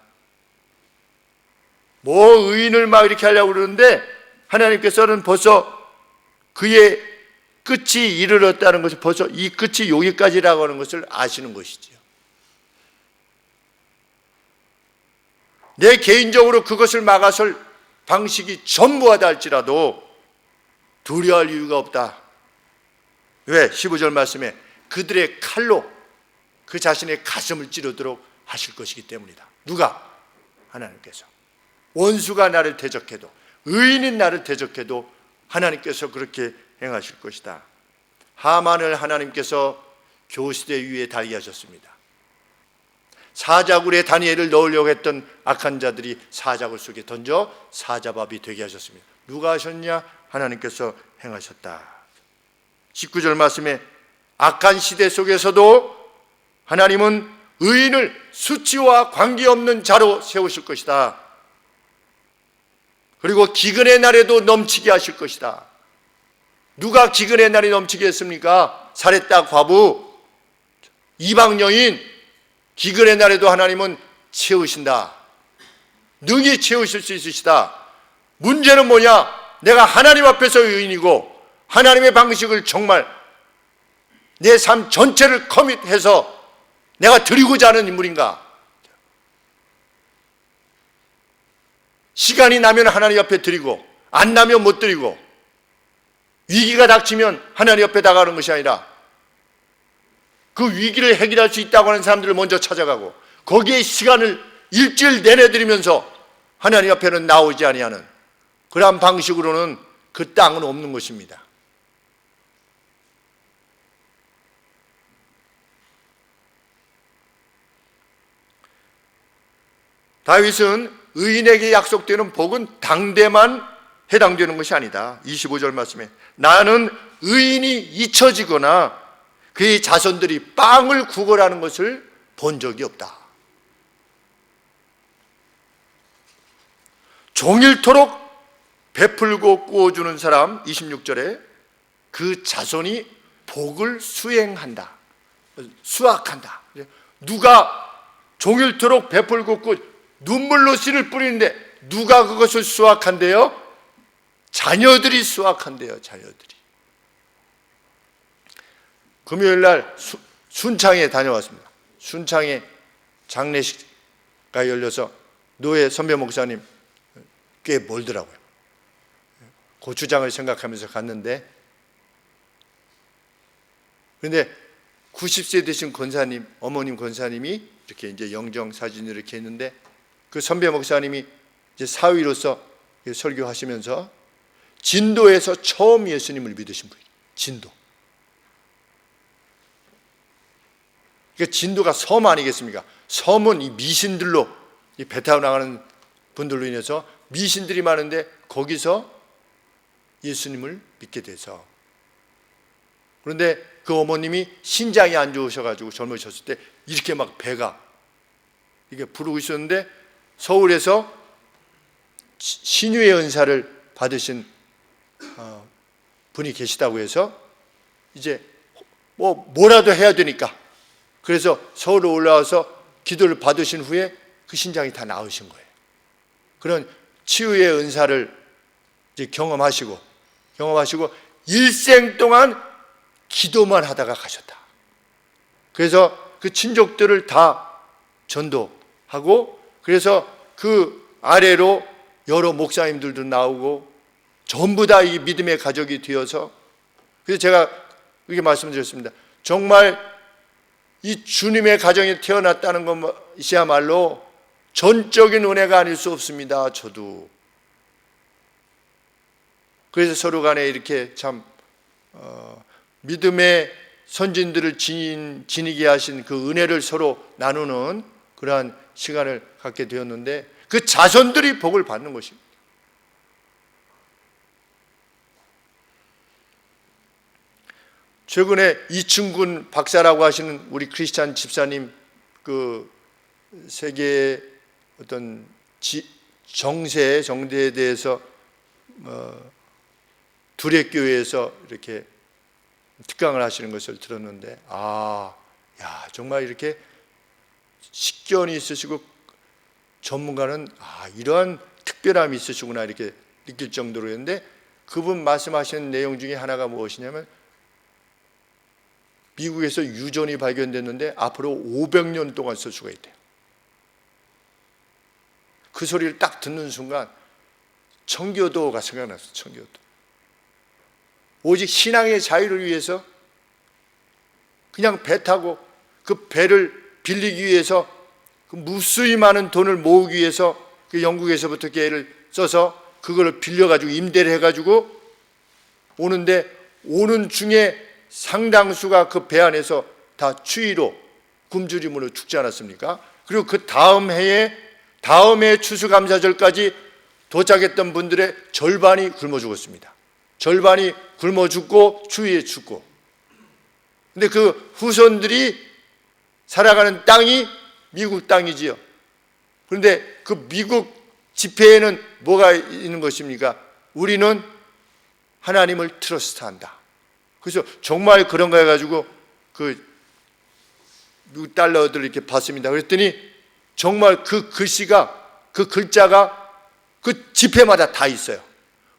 뭐 의인을 막 이렇게 하려고 그러는데 하나님께서는 벌써 그의 끝이 이르렀다는 것을 벌써 이 끝이 여기까지라고 하는 것을 아시는 것이지요. 내 개인적으로 그것을 막아설 방식이 전무하다 할지라도 두려워할 이유가 없다. 왜? 15절 말씀에 그들의 칼로 그 자신의 가슴을 찌르도록 하실 것이기 때문이다. 누가? 하나님께서. 원수가 나를 대적해도 의인인 나를 대적해도 하나님께서 그렇게 행하실 것이다. 하만을 하나님께서 교시대 위에 달게 하셨습니다. 사자굴에 다니엘을 넣으려고 했던 악한 자들이 사자굴 속에 던져 사자밥이 되게 하셨습니다. 누가 하셨냐? 하나님께서 행하셨다. 19절 말씀에 악한 시대 속에서도 하나님은 의인을 수치와 관계없는 자로 세우실 것이다. 그리고 기근의 날에도 넘치게 하실 것이다. 누가 기근의 날이 넘치게 했습니까? 사렙다 과부, 이방 여인, 기근의 날에도 하나님은 채우신다. 능히 채우실 수 있으시다. 문제는 뭐냐? 내가 하나님 앞에서 의인이고 하나님의 방식을 정말 내 삶 전체를 커밋해서 내가 드리고자 하는 인물인가? 시간이 나면 하나님 옆에 드리고 안 나면 못 드리고 위기가 닥치면 하나님 옆에 나가는 것이 아니라 그 위기를 해결할 수 있다고 하는 사람들을 먼저 찾아가고 거기에 시간을 일주일 내내 드리면서 하나님 앞에는 나오지 아니하는 그러한 방식으로는 그 땅은 없는 것입니다. 다윗은 의인에게 약속되는 복은 당대만 해당되는 것이 아니다. 25절 말씀에 나는 의인이 잊혀지거나 그의 자손들이 빵을 구걸하는 것을 본 적이 없다. 종일토록 베풀고 꾸어주는 사람 26절에 그 자손이 복을 수행한다. 수확한다. 누가 종일토록 베풀고 꾸어 눈물로 씨를 뿌리는데 누가 그것을 수확한대요? 자녀들이 수확한대요. 자녀들이. 금요일 날 순창에 다녀왔습니다. 순창에 장례식가 열려서 노예 선배 목사님 꽤 멀더라고요. 고추장을 생각하면서 갔는데 그런데 90세 되신 권사님, 어머님 권사님이 이렇게 이제 영정 사진을 이렇게 했는데, 그 선배 목사님이 이제 사위로서 설교하시면서 진도에서 처음 예수님을 믿으신 분이에요. 진도. 그러니까 진도가 섬 아니겠습니까? 섬은 이 미신들로 배 타고 나가는 분들로 인해서 미신들이 많은데 거기서 예수님을 믿게 돼서, 그런데 그 어머님이 신장이 안 좋으셔가지고 젊으셨을 때 이렇게 막 배가 이게 부르고 있었는데, 서울에서 신유의 은사를 받으신 분이 계시다고 해서 이제 뭐라도 해야 되니까, 그래서 서울로 올라와서 기도를 받으신 후에 그 신장이 다 나으신 거예요. 그런 치유의 은사를 이제 경험하시고 일생 동안 기도만 하다가 가셨다. 그래서 그 친족들을 다 전도하고, 그래서 그 아래로 여러 목사님들도 나오고 전부 다 이 믿음의 가족이 되어서, 그래서 제가 이렇게 말씀드렸습니다. 정말 이 주님의 가정에 태어났다는 것이야말로 전적인 은혜가 아닐 수 없습니다. 저도. 그래서 서로 간에 이렇게 참 믿음의 선진들을 지니게 하신 그 은혜를 서로 나누는 그러한 시간을 갖게 되었는데, 그 자손들이 복을 받는 것입니다. 최근에 이충근 박사라고 하시는 우리 크리스찬 집사님, 그 세계의 어떤 정대에 대해서 두레교회에서 이렇게 특강을 하시는 것을 들었는데, 정말 이렇게 식견이 있으시고 전문가는 이러한 특별함이 있으시구나 이렇게 느낄 정도로 했는데, 그분 말씀하시는 내용 중에 하나가 무엇이냐면, 미국에서 유전이 발견됐는데 앞으로 500년 동안 쓸 수가 있대요. 그 소리를 딱 듣는 순간 청교도가 생각났어요. 청교도. 오직 신앙의 자유를 위해서 그냥 배 타고 그 배를 빌리기 위해서 그 무수히 많은 돈을 모으기 위해서 그 영국에서부터 계획을 써서 그걸 빌려가지고 임대를 해가지고 오는데, 오는 중에 상당수가 그 배 안에서 다 추위로 굶주림으로 죽지 않았습니까? 그리고 그 다음 해 추수감사절까지 도착했던 분들의 절반이 굶어 죽었습니다. 절반이 굶어 죽고 추위에 죽고. 근데 그 후손들이 살아가는 땅이 미국 땅이지요. 그런데 그 미국 지폐에는 뭐가 있는 것입니까? 우리는 하나님을 트러스트한다. 그래서 정말 그런가 해가지고 그 미국 달러들을 이렇게 봤습니다. 그랬더니 정말 그 글씨가, 그 글자가 그 지폐마다 다 있어요.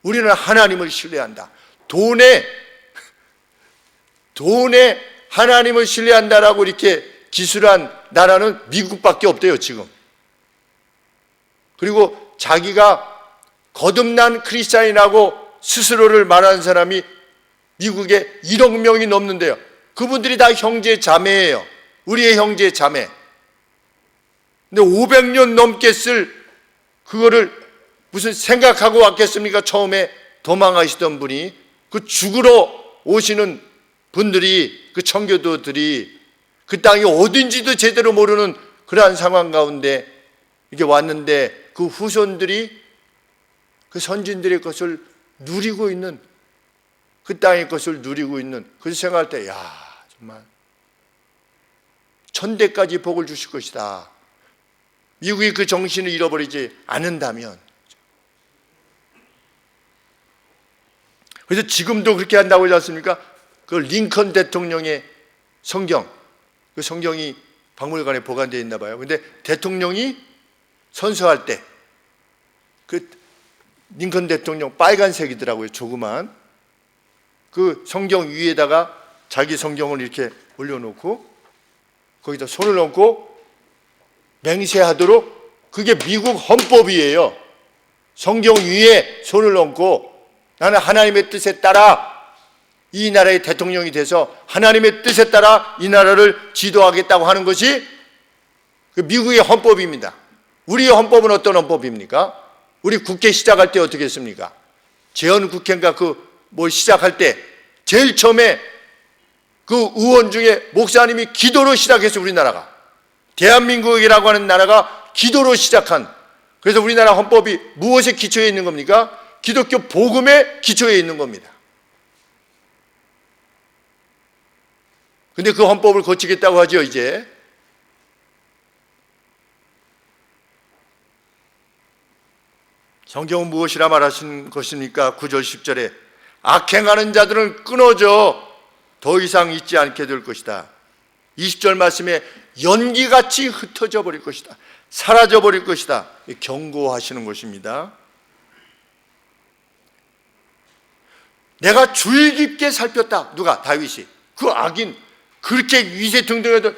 우리는 하나님을 신뢰한다. 돈에 하나님을 신뢰한다라고 이렇게 기술한 나라는 미국밖에 없대요, 지금. 그리고 자기가 거듭난 크리스찬이라고 스스로를 말하는 사람이 미국에 1억 명이 넘는데요. 그분들이 다 형제 자매예요. 우리의 형제 자매. 근데 500년 넘게 쓸 그거를 무슨 생각하고 왔겠습니까? 처음에 도망하시던 분이, 그 죽으러 오시는 분들이, 그 청교도들이 그 땅이 어딘지도 제대로 모르는 그러한 상황 가운데 이렇게 왔는데, 그 후손들이 그 선진들의 것을 누리고 있는, 그 땅의 것을 누리고 있는, 그래서 생각할 때 정말 천대까지 복을 주실 것이다. 미국이 그 정신을 잃어버리지 않는다면. 그래서 지금도 그렇게 한다고 하지 않습니까? 그 링컨 대통령의 성경, 그 성경이 박물관에 보관되어 있나 봐요. 근데 대통령이 선서할 때 그 링컨 대통령 빨간색이더라고요. 조그만 그 성경 위에다가 자기 성경을 이렇게 올려놓고 거기다 손을 얹고 맹세하도록, 그게 미국 헌법이에요. 성경 위에 손을 얹고 나는 하나님의 뜻에 따라 이 나라의 대통령이 돼서 하나님의 뜻에 따라 이 나라를 지도하겠다고 하는 것이 미국의 헌법입니다. 우리의 헌법은 어떤 헌법입니까? 우리 국회 시작할 때 어떻게 했습니까? 재헌국회인가 시작할 때 제일 처음에 그 의원 중에 목사님이 기도로 시작했어요. 우리나라가 대한민국이라고 하는 나라가 기도로 시작한, 그래서 우리나라 헌법이 무엇에 기초해 있는 겁니까? 기독교 복음에 기초해 있는 겁니다. 근데 그 헌법을 고치겠다고 하죠. 이제 성경은 무엇이라 말하신 것입니까? 9절 10절에 악행하는 자들은 끊어져 더 이상 있지 않게 될 것이다. 20절 말씀에 연기같이 흩어져 버릴 것이다. 사라져 버릴 것이다. 경고하시는 것입니다. 내가 주의 깊게 살폈다. 누가? 다윗이. 그 악인, 그렇게 위세등등하던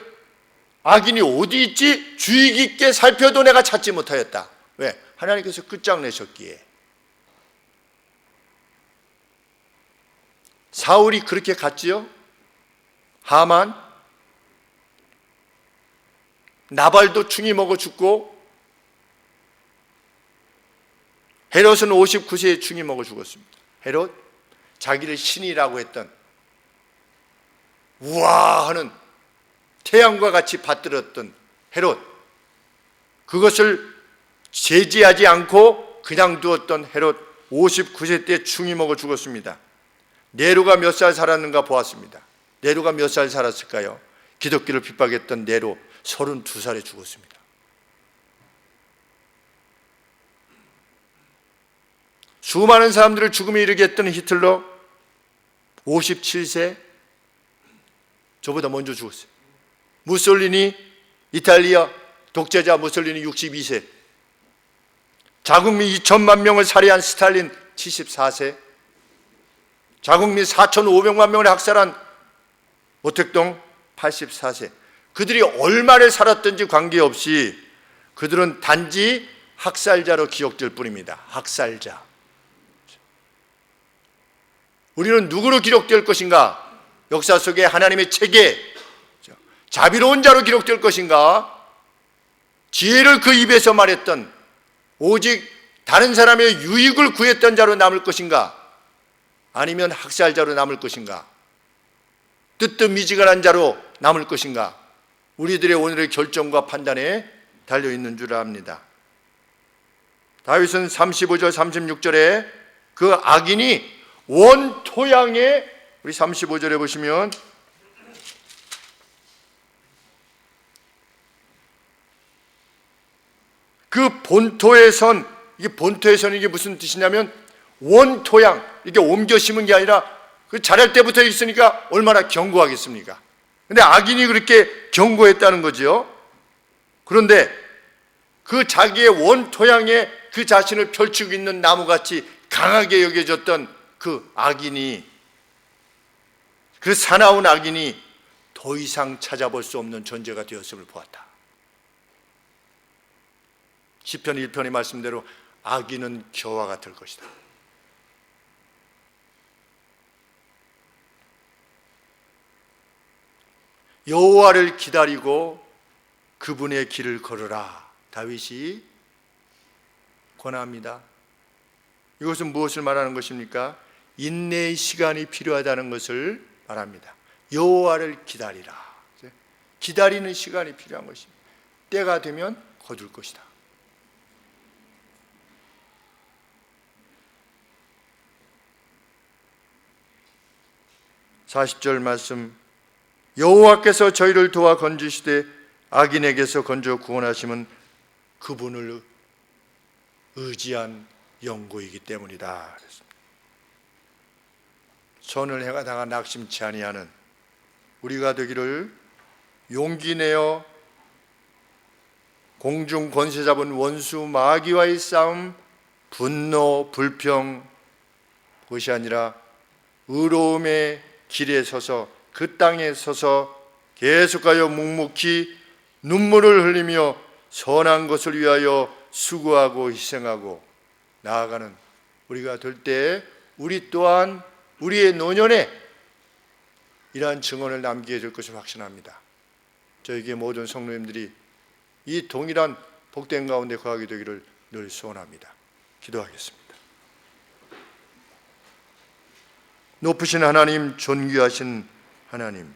악인이 어디 있지? 주의 깊게 살펴도 내가 찾지 못하였다. 왜? 하나님께서 끝장내셨기에. 사울이 그렇게 갔지요? 하만, 나발도 충이 먹어 죽고, 헤롯은 59세에 충이 먹어 죽었습니다. 헤롯, 자기를 신이라고 했던 우아하는 태양과 같이 받들었던 헤롯, 그것을 제지하지 않고 그냥 두었던 헤롯 59세 때 충이 먹어 죽었습니다. 네로가 몇 살 살았는가 보았습니다. 네로가 몇 살 살았을까요? 기독교를 핍박했던 네로 32살에 죽었습니다. 수많은 사람들을 죽음에 이르게 했던 히틀러 57세, 저보다 먼저 죽었어요. 무솔리니, 이탈리아 독재자 무솔리니 62세, 자국민 2천만 명을 살해한 스탈린 74세, 자국민 4,500만 명을 학살한 오택동 84세. 그들이 얼마를 살았든지 관계없이 그들은 단지 학살자로 기억될 뿐입니다. 학살자. 우리는 누구로 기록될 것인가? 역사 속에 하나님의 체계, 자비로운 자로 기록될 것인가? 지혜를 그 입에서 말했던, 오직 다른 사람의 유익을 구했던 자로 남을 것인가? 아니면 학살자로 남을 것인가? 뜨뜻미지근한 자로 남을 것인가? 우리들의 오늘의 결정과 판단에 달려있는 줄 압니다. 다윗은 35절 36절에 그 악인이 원토양에, 우리 35절에 보시면 그 본토에 선, 이게 본토에 선, 이게 무슨 뜻이냐면 원토양, 이게 옮겨 심은 게 아니라 그 자랄 때부터 있으니까 얼마나 견고하겠습니까? 근데 악인이 그렇게 견고했다는 거죠. 그런데 그 자기의 원토양에 그 자신을 펼치고 있는 나무같이 강하게 여겨졌던 그 악인이, 그 사나운 악인이 더 이상 찾아볼 수 없는 존재가 되었음을 보았다. 시편 1편의 말씀대로 악인은 겨와 같을 것이다. 여호와를 기다리고 그분의 길을 걸으라. 다윗이 권합니다. 이것은 무엇을 말하는 것입니까? 인내의 시간이 필요하다는 것을 말합니다. 여호와를 기다리라. 기다리는 시간이 필요한 것입니다. 때가 되면 거둘 것이다. (40절) 말씀, 여호와께서 저희를 도와 건지시되 악인에게서 건져 구원하심은 그분을 의지한 영구이기 때문이다. 선을 행하다가 낙심치 아니하는 우리가 되기를, 용기 내어 공중 권세 잡은 원수 마귀와의 싸움, 분노, 불평, 그것이 아니라 의로움의 길에 서서, 그 땅에 서서 계속하여 묵묵히 눈물을 흘리며 선한 것을 위하여 수고하고 희생하고 나아가는 우리가 될 때, 우리 또한 우리의 노년에 이러한 증언을 남기게 될 것을 확신합니다. 저에게 모든 성도님들이 이 동일한 복된 가운데 거하게 되기를 늘 소원합니다. 기도하겠습니다. 높으신 하나님, 존귀하신 하나님,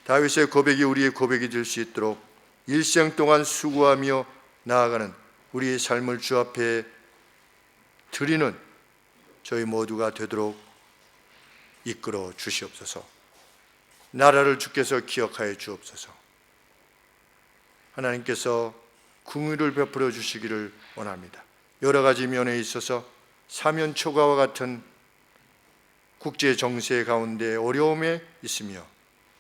다윗의 고백이 우리의 고백이 될 수 있도록 일생 동안 수고하며 나아가는 우리의 삶을 주 앞에 드리는 저희 모두가 되도록 이끌어 주시옵소서. 나라를 주께서 기억하여 주옵소서. 하나님께서 긍휼을 베풀어 주시기를 원합니다. 여러 가지 면에 있어서 사면초가와 같은 국제 정세 가운데 어려움에 있으며,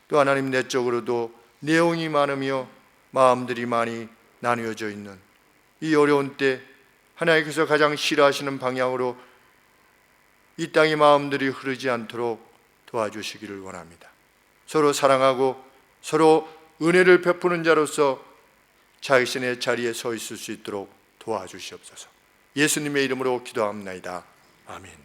또 하나님 내적으로도 내용이 많으며 마음들이 많이 나뉘어져 있는 이 어려운 때 하나님께서 가장 싫어하시는 방향으로 이 땅의 마음들이 흐르지 않도록 도와주시기를 원합니다. 서로 사랑하고 서로 은혜를 베푸는 자로서 자신의 자리에 서 있을 수 있도록 도와주시옵소서. 예수님의 이름으로 기도합나이다. 아멘.